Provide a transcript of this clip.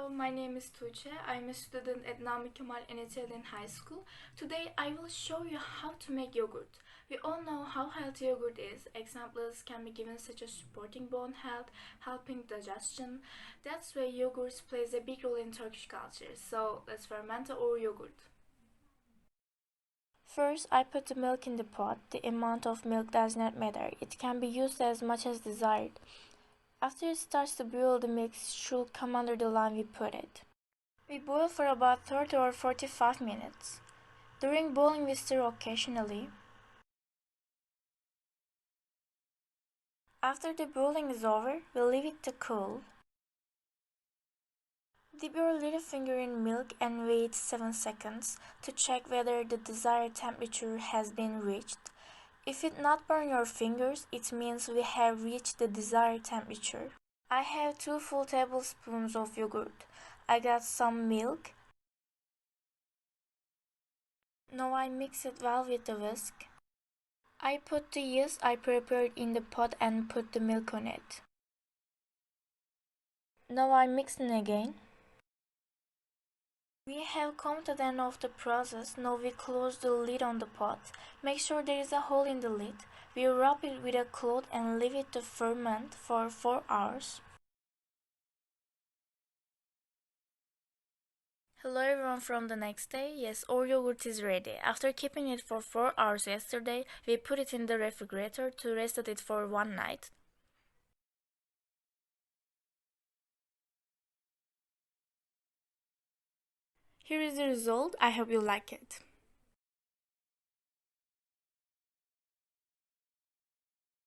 Hello, my name is Tuğçe. I'm a student at Namık Kemal Anatholian High School. Today I will show you how to make yogurt. We all know how healthy yogurt is. Examples can be given such as supporting bone health, helping digestion. That's why yogurt plays a big role in Turkish culture. So let's ferment our yogurt. First, I put the milk in the pot. The amount of milk does not matter. It can be used as much as desired. After it starts to boil, the milk should come under the line we put it. We boil for about 30 or 45 minutes. During boiling, we stir occasionally. After the boiling is over, we leave it to cool. Dip your little finger in milk and wait 7 seconds to check whether the desired temperature has been reached. If it not burn your fingers, it means we have reached the desired temperature. I have 2 full tablespoons of yogurt. I got some milk. Now I mix it well with the whisk. I put the yeast I prepared in the pot and put the milk on it. Now I mix it again. We have come to the end of the process. Now we close the lid on the pot. Make sure there is a hole in the lid. We wrap it with a cloth and leave it to ferment for 4 hours. Hello everyone from the next day. Yes, our yogurt is ready. After keeping it for 4 hours yesterday, we put it in the refrigerator to rest it for 1 night. Here is the result. I hope you like it.